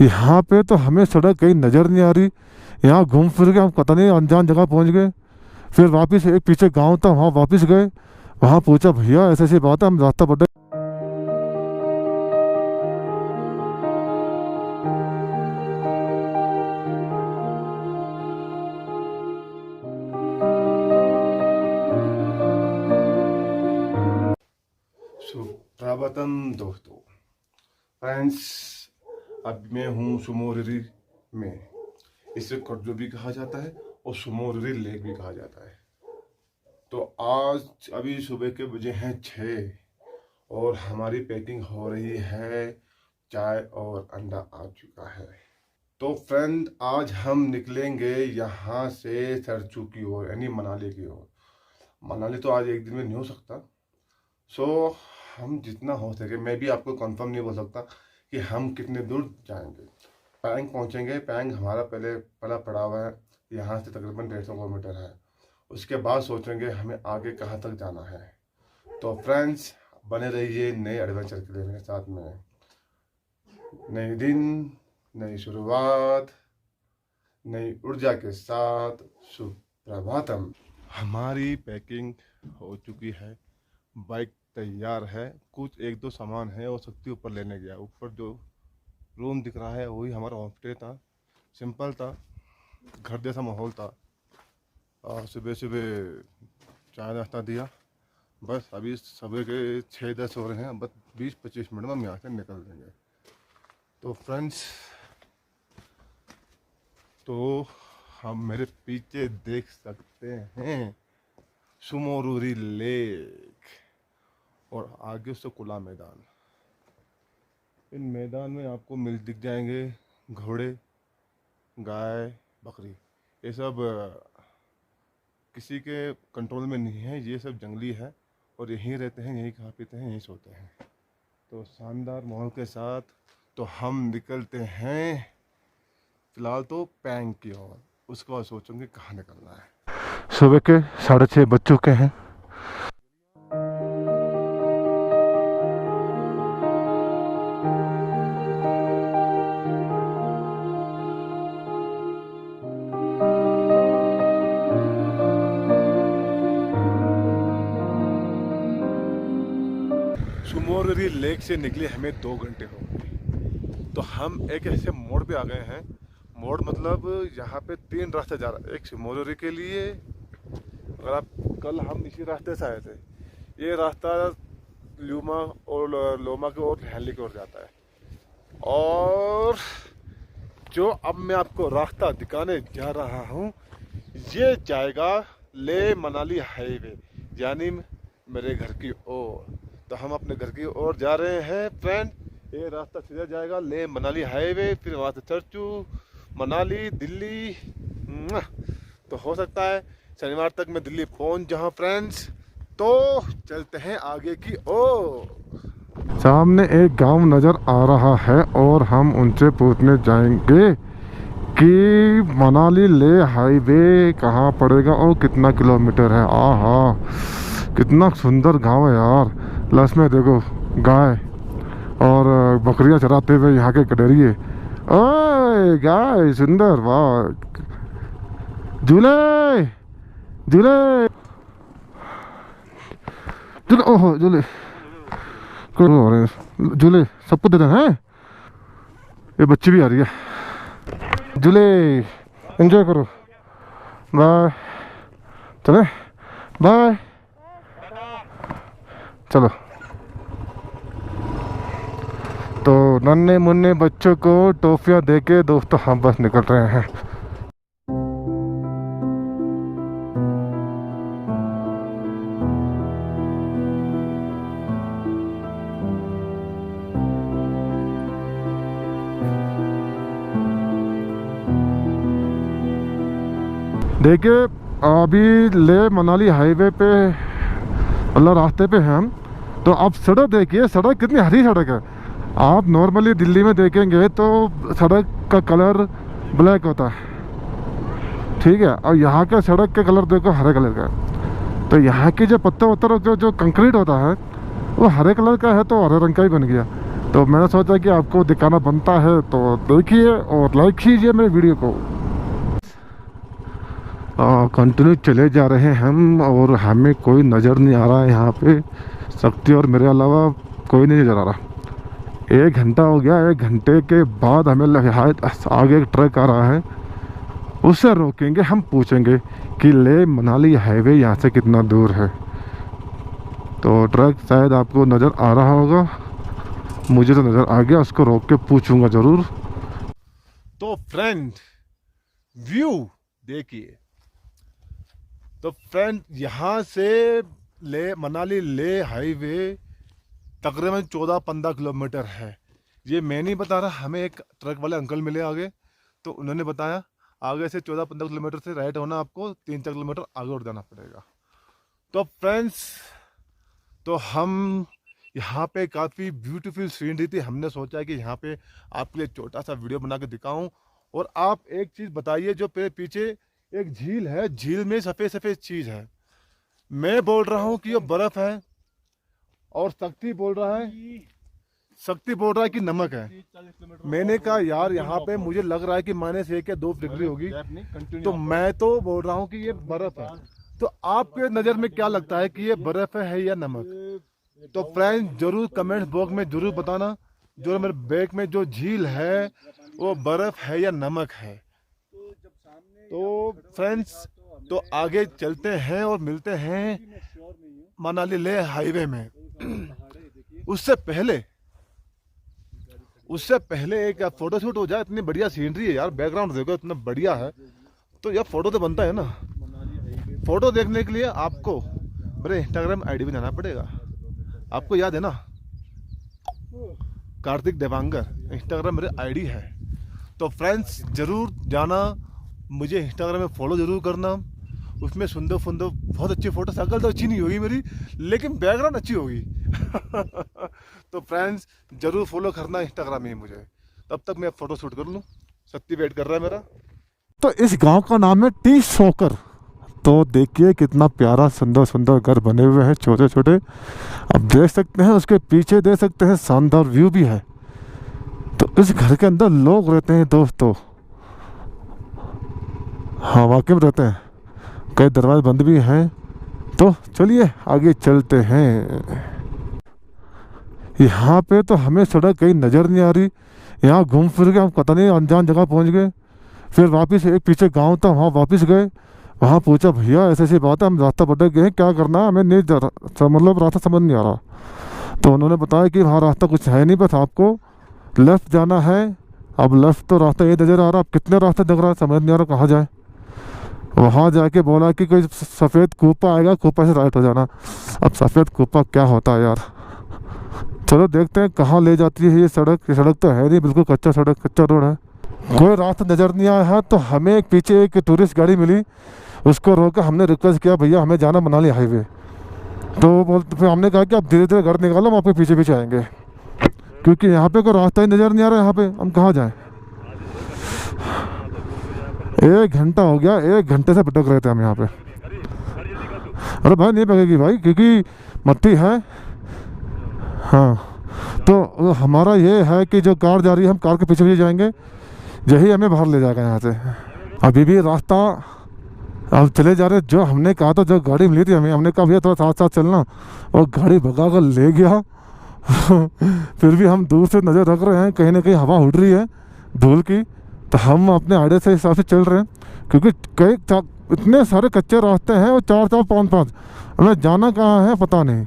यहाँ पे तो हमें सड़क कहीं नज़र नहीं आ रही। यहाँ घूम फिर के हम पता नहीं अनजान जगह पहुँच गए। फिर वापस एक पीछे गांव था, वहाँ वापस गए। वहाँ पूछा भैया ऐसे ऐसी बात है, हम रास्ता पता। सुप्रभातम दोस्तों, फ्रेंड्स, अब मैं हूँ सुमोरिरी में। इसे कर्जो भी कहा जाता है और सुमोरिरी लेक भी कहा जाता है। तो आज अभी सुबह के बजे हैं 6 और हमारी पैकिंग हो रही है। चाय और अंडा आ चुका है। तो फ्रेंड, आज हम निकलेंगे यहाँ से सरचू की ओर, यानी मनाली की ओर। मनाली तो आज एक दिन में नहीं हो सकता। सो हम जितना हो सके, मैं भी आपको कंफर्म नहीं बोल सकता कि हम कितने दूर जाएंगे। पैंग पहुंचेंगे। पैंग हमारा पहला पड़ाव है, यहाँ से तकरीबन 150 किलोमीटर है। उसके बाद सोचेंगे हमें आगे कहाँ तक जाना है। तो फ्रेंड्स, बने रहिए नए एडवेंचर के लिए मेरे साथ में। नए दिन, नई शुरुआत, नई ऊर्जा के साथ सुप्रभातम। हमारी पैकिंग हो चुकी है, बाइक तैयार है। कुछ एक दो सामान है और शक्ति ऊपर लेने गया। ऊपर जो रूम दिख रहा है वही हमारा होम स्टे था। सिंपल था, घर जैसा माहौल था। और सुबह सुबह चाय नाश्ता दिया। बस अभी सुबह के 6-10 हो रहे हैं। बस 20-25 मिनट में हम यहाँ से निकल देंगे। तो फ्रेंड्स, तो हम मेरे पीछे देख सकते हैं सुमोरिरी लेक और आगे से खुला मैदान। इन मैदान में आपको दिख जाएंगे घोड़े, गाय, बकरी। ये सब किसी के कंट्रोल में नहीं है। ये सब जंगली है और यहीं रहते हैं, यहीं खा पीते हैं, यहीं सोते हैं। तो शानदार माहौल के साथ तो हम निकलते हैं फिलहाल तो पैंग की ओर। उसके बाद सोचेंगे कहाँ निकलना है। सुबह के 6:30 बज चुके हैं। सुमोरिरी लेक से निकले हमें 2 घंटे हो गए। तो हम एक ऐसे मोड़ पे आ गए हैं। मोड़ मतलब यहाँ पे 3 रास्ते जा रहे हैं। एक सुमोरिरी के लिए, अगर आप कल हम इसी रास्ते से आए थे, ये रास्ता ल्यूमा और लोमा की ओर, हैली की ओर जाता है। और जो अब मैं आपको रास्ता दिखाने जा रहा हूँ, ये जाएगा ले मनाली हाईवे, यानी मेरे घर की ओर। तो हम अपने घर की ओर जा रहे हैं फ्रेंड। ये रास्ता सीधा जाएगा ले मनाली हाईवे, फिर वहाँ से चर्चू, मनाली, दिल्ली। तो हो सकता है शनिवार तक मैं दिल्ली पहुँच जाऊँ फ्रेंड्स। तो चलते हैं आगे की ओर। सामने एक गांव नज़र आ रहा है और हम उनसे पूछने जाएंगे कि मनाली ले हाईवे कहाँ पड़ेगा और कितना किलोमीटर है। आहा, कितना सुंदर गांव है यार। लास्ट में देखो गाय और बकरियां चराते हुए यहाँ के गडरिए। ओए गाय, सुंदर, वाह। झूले झूले झूले, ओहो झूले झूले सबको देते हैं। ये बच्ची भी आ रही है। झूले एंजॉय करो। बाय, चले बाय, चलो। तो नन्हे मुन्ने बच्चों को टॉफियाँ देके दोस्तों हम बस निकल रहे हैं। देखिए, अभी ले मनाली हाईवे पे मतलब रास्ते पे हैं हम। तो अब सड़क देखिए, सड़क कितनी हरी सड़क है। आप नॉर्मली दिल्ली में देखेंगे तो सड़क का कलर ब्लैक होता है, ठीक है, और यहाँ का सड़क का कलर देखो हरे कलर का। तो यहाँ की जो पत्थर जो कंक्रीट होता है वो हरे कलर का है, तो हरे रंग का ही बन गया। तो मैंने सोचा कि आपको दिखाना बनता है, तो देखिए और लाइक कीजिए मेरे वीडियो को। कंटिन्यू चले जा रहे हैं हम और हमें कोई नज़र नहीं आ रहा है यहाँ पे। शक्ति और मेरे अलावा कोई नहीं नज़र आ रहा। 1 घंटा हो गया। 1 घंटे के बाद हमें आगे एक ट्रक आ रहा है, उससे रोकेंगे, हम पूछेंगे कि ले मनाली हाईवे यहाँ से कितना दूर है। तो ट्रक शायद आपको नज़र आ रहा होगा, मुझे तो नज़र आ गया, उसको रोक के पूछूंगा ज़रूर। तो फ्रेंड व्यू देखिए। तो फ्रेंड यहाँ से मनाली ले हाईवे तकरीबन 14-15 किलोमीटर है। ये मैं नहीं बता रहा, हमें एक ट्रक वाले अंकल मिले आगे, तो उन्होंने बताया आगे से 14-15 किलोमीटर से राइट होना, आपको 3-4 किलोमीटर आगे और जाना पड़ेगा। तो फ्रेंड्स, तो हम यहाँ पे काफ़ी ब्यूटीफुल सीनरी थी। हमने सोचा कि यहाँ पे आपके लिए छोटा सा वीडियो बना के दिखाऊं। और आप एक चीज़ बताइए, जो पीछे एक झील है, झील में सफ़ेद सफ़ेद चीज़ है। मैं बोल रहा हूँ कि ये बर्फ़ है, और शक्ति बोल रहा है कि नमक है। मैंने कहा यार यहाँ पे मुझे लग रहा है कि -1 या 2 डिग्री होगी, तो मैं तो बोल रहा हूँ कि ये बर्फ़ है। तो आपके नज़र में क्या लगता है कि ये बर्फ़ है या नमक? तो फ्रेंड्स जरूर कमेंट बॉक्स में जरूर बताना, जो मेरे बैग में जो झील है वो बर्फ़ है या नमक है। तो फ्रेंड्स, तो आगे चलते हैं और मिलते हैं मनाली ले हाईवे में। उससे पहले एक फोटोशूट हो जाए। इतनी बढ़िया सीनरी है यार, बैकग्राउंड देखो इतना बढ़िया है, तो यार फोटो तो बनता है ना। फोटो देखने के लिए आपको मेरे इंस्टाग्राम आईडी पे जाना पड़ेगा। आपको याद है ना, कार्तिक देवांगर इंस्टाग्राम मेरे आईडी है। तो फ्रेंड्स जरूर जाना, मुझे इंस्टाग्राम में फॉलो जरूर करना। उसमें सुंदर बहुत अच्छी फोटो, शक्ल तो अच्छी नहीं होगी मेरी, लेकिन बैकग्राउंड अच्छी होगी। तो फ्रेंड्स जरूर फॉलो करना इंस्टाग्राम में मुझे। तब तक मैं फोटो शूट कर लूँ, सत्ती वेट कर रहा है मेरा। तो इस गांव का नाम है टी सोकर। तो देखिए कितना प्यारा सुंदर घर बने हुए हैं, छोटे छोटे। अब देख सकते हैं, उसके पीछे देख सकते हैं शानदार व्यू भी है। तो इस घर के अंदर लोग रहते हैं दोस्तों। हाँ वाकई में रहते हैं, कई दरवाजे बंद भी हैं। तो चलिए आगे चलते हैं। यहाँ पे तो हमें सड़क कहीं नज़र नहीं आ रही। यहाँ घूम फिर के हम पता नहीं अनजान जगह पहुँच गए। फिर वापस एक पीछे गांव था, वहाँ वापस गए। वहाँ पूछा भैया ऐसी बात है, हम रास्ता भटक गए हैं, क्या करना है? हमें नहीं मतलब रास्ता समझ नहीं आ रहा। तो उन्होंने बताया कि वहाँ रास्ता कुछ है नहीं, बस आपको लेफ़्ट जाना है। अब लेफ़्ट तो रास्ता ये नज़र आ रहा, अब कितने रास्ते दिख रहा है, समझ नहीं आ रहा कहाँ जाए। वहाँ जाके बोला कि कोई सफ़ेद कूपा आएगा, कूपा से राइट हो जाना। अब सफ़ेद कूपा क्या होता है यार, चलो देखते हैं कहाँ ले जाती है ये सड़क। ये सड़क तो है नहीं, बिल्कुल कच्चा सड़क, कच्चा रोड है, कोई रास्ता नज़र नहीं आया है। तो हमें एक पीछे एक टूरिस्ट गाड़ी मिली, उसको रोका। हमने रिक्वेस्ट किया भैया हमें जाना मनाली हाईवे। तो फिर हमने कहा कि आप धीरे धीरे घर निकालो, हम आपके पीछे पीछे आएंगे, क्योंकि यहाँ पे कोई रास्ता ही नज़र नहीं आ रहा है। यहाँ पे हम कहाँ जाएं? 1 घंटा हो गया, 1 घंटे से भटक रहे थे हम यहाँ पे। अरे भाई नहीं भगेगी भाई, क्योंकि मट्टी है। हाँ, तो हमारा ये है कि जो कार जा रही है, हम कार के पीछे पीछे जाएंगे, यही हमें बाहर ले जाएगा यहाँ से। अभी भी रास्ता अब चले जा रहे। जो हमने कहा था, जो गाड़ी मिली थी हमें, हमने कहा भैया थोड़ा साथ साथ चलना, और गाड़ी भगा कर ले गया। फिर भी हम दूर से नज़र रख रहे हैं, कहीं ना कहीं हवा उड़ रही है धूल की। तो हम अपने आइडिया से हिसाब से चल रहे हैं, क्योंकि कई इतने सारे कच्चे रास्ते हैं और 4-4, 5-5, हमें जाना कहाँ है पता नहीं।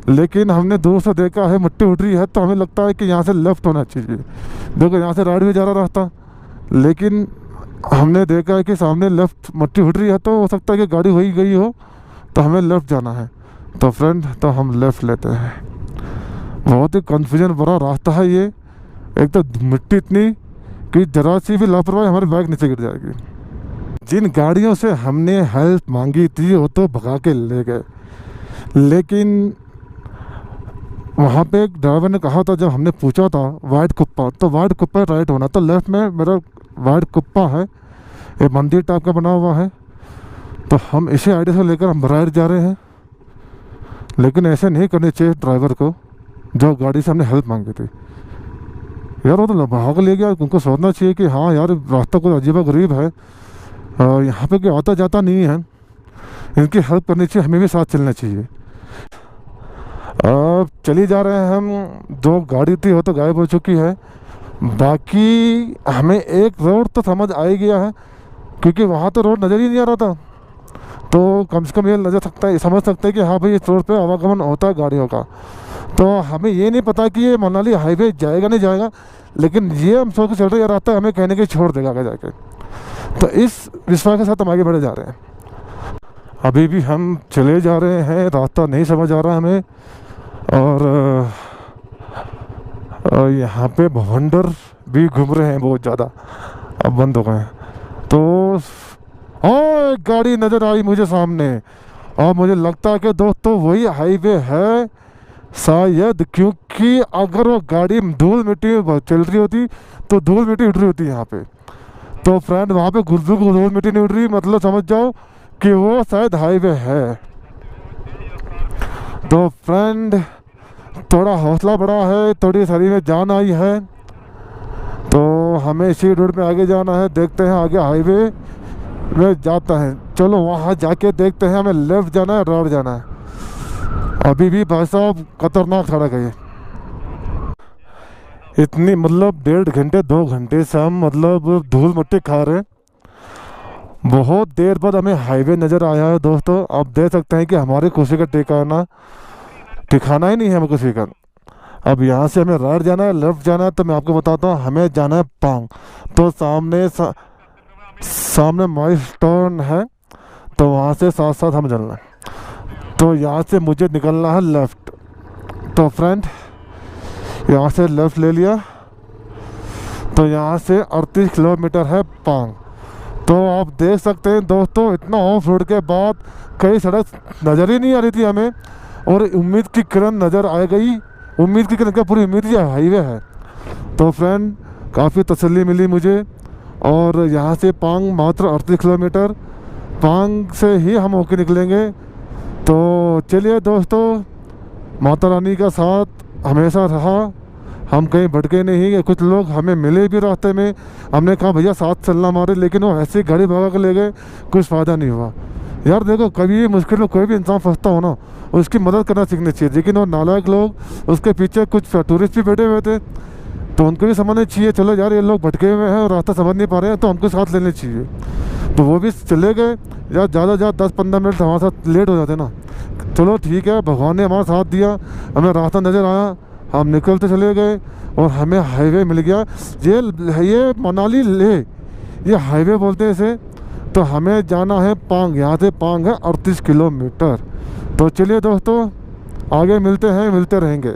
लेकिन हमने दूर से देखा है मिट्टी उड़ रही है, तो हमें लगता है कि यहाँ से लेफ़्ट होना चाहिए। देखो यहाँ से राइट भी जा रहा रास्ता, लेकिन हमने देखा है कि सामने लेफ़्ट मिट्टी उड़ रही है, तो हो सकता है कि गाड़ी वही गई हो, तो हमें लेफ़्ट जाना है। तो फ्रेंड, तो हम लेफ़्ट लेते हैं। बहुत ही कन्फ्यूजन भरा रास्ता है ये। एक तो मिट्टी इतनी कि जरा सी भी लापरवाही हमारी बाइक नीचे गिर जाएगी। जिन गाड़ियों से हमने हेल्प मांगी थी वो तो भगा के ले गए, लेकिन वहाँ पे एक ड्राइवर ने कहा था, जब हमने पूछा था वाइट कुप्पा, तो वाइट कुप्पा राइट होना। तो लेफ़्ट में मेरा वाइट कुप्पा है, एक मंदिर टाइप का बना हुआ है। तो हम इसे आइडिया से लेकर हम राइट जा रहे हैं, लेकिन ऐसे नहीं करनी चाहिए ड्राइवर को, जो गाड़ी से हमने हेल्प मांगी थी। यार वो तो भाग ले गया, उनको सोचना चाहिए कि हाँ यार रास्ता कोई अजीब गरीब है, यहाँ पे कोई आता जाता नहीं है, इनकी हेल्प करनी चाहिए, हमें भी साथ चलना चाहिए। अब चली जा रहे हैं हम, जो गाड़ी थी वो तो गायब हो चुकी है, बाकी हमें एक रोड तो समझ आ ही गया है, क्योंकि वहाँ तो रोड नज़र ही नहीं आ रहा था। तो कम से कम ये नज़र सकता है, समझ सकते हैं कि हाँ भाई इस रोड पे आवागमन होता है गाड़ियों का। तो हमें ये नहीं पता कि ये मनाली हाईवे जाएगा नहीं जाएगा, लेकिन ये हम सोच के चल रहे हैं रास्ता हमें कहने के छोड़ देगा आगे जाके। तो इस विश्वास के साथ हम आगे बढ़े जा रहे हैं। अभी भी हम चले जा रहे हैं, रास्ता नहीं समझ आ रहा हमें, और यहाँ पे भवंडर भी घूम रहे हैं बहुत ज़्यादा, अब बंद हो गए हैं। तो एक गाड़ी नज़र आई मुझे सामने, और मुझे लगता है कि दोस्तों वही हाईवे है शायद, क्योंकि अगर वो गाड़ी धूल मिट्टी में चल रही होती तो धूल मिट्टी उड़ रही होती यहाँ पे। तो फ्रेंड वहाँ पे धूल मिट्टी नहीं उड़ रही, मतलब समझ जाओ कि वो शायद हाईवे है। तो फ्रेंड थोड़ा हौसला बढ़ा है, थोड़ी शरीर में जान आई है, तो हमें इसी रोड में आगे जाना है। देखते हैं आगे हाईवे में जाता है, चलो वहाँ जाके देखते हैं हमें लेफ्ट जाना है राइट जाना है। अभी भी भाई साहब खतरनाक सड़क है ये, इतनी मतलब 1.5 घंटे 2 घंटे से हम मतलब धूल मिट्टी खा रहे हैं। बहुत देर बाद हमें हाईवे नज़र आया है दोस्तों। आप देख सकते हैं कि हमारी खुशी का ठिकाना ही नहीं है हमें खुशी का। अब यहाँ से हमें राइट जाना है लेफ्ट जाना है, तो मैं आपको बताता हूँ हमें जाना है पांग। तो सामने माइलस्टोन है, तो वहाँ से साथ साथ हम चलना है। तो यहाँ से मुझे निकलना है लेफ़्ट। तो फ्रेंड यहाँ से लेफ़्ट ले लिया, तो यहाँ से 38 किलोमीटर है पांग। तो आप देख सकते हैं दोस्तों, इतना ऑफ रोड के बाद कई सड़क नज़र ही नहीं आ रही थी हमें, और उम्मीद की किरण नज़र आ गई। उम्मीद की किरण, क्या पूरी उम्मीद ही हाईवे है। तो फ्रेंड काफ़ी तसल्ली मिली मुझे। और यहाँ से पांग मात्र 38 किलोमीटर, पांग से ही हम होके निकलेंगे। तो चलिए दोस्तों, माता रानी का साथ हमेशा रहा, हम कहीं भटके नहीं। कुछ लोग हमें मिले भी रास्ते में, हमने कहा भैया साथ चलना हमारे, लेकिन वो ऐसे गाड़ी भगा कर ले गए, कुछ फ़ायदा नहीं हुआ। यार देखो, कभी मुश्किल में कोई भी इंसान फंसता हो ना, उसकी मदद करना सीखनी चाहिए। लेकिन वो नालायक लोग, उसके पीछे कुछ टूरिस्ट भी बैठे हुए थे, तो उनको भी समझना चाहिए चलो यार ये लोग भटके हुए हैं और रास्ता समझ नहीं पा रहे हैं, तो हमको साथ लेने चाहिए। तो वो भी चले गए। यार ज़्यादा 10-15 मिनट हमारे साथ लेट हो जाते ना। चलो ठीक है, भगवान ने हमारा साथ दिया, हमें रास्ता नज़र आया, हम निकलते चले गए और हमें हाईवे मिल गया। ये मनाली ले, ये हाईवे बोलते हैं इसे। तो हमें जाना है पांग, यहाँ से पांग है 38 किलोमीटर। तो चलिए दोस्तों, आगे मिलते हैं, मिलते रहेंगे।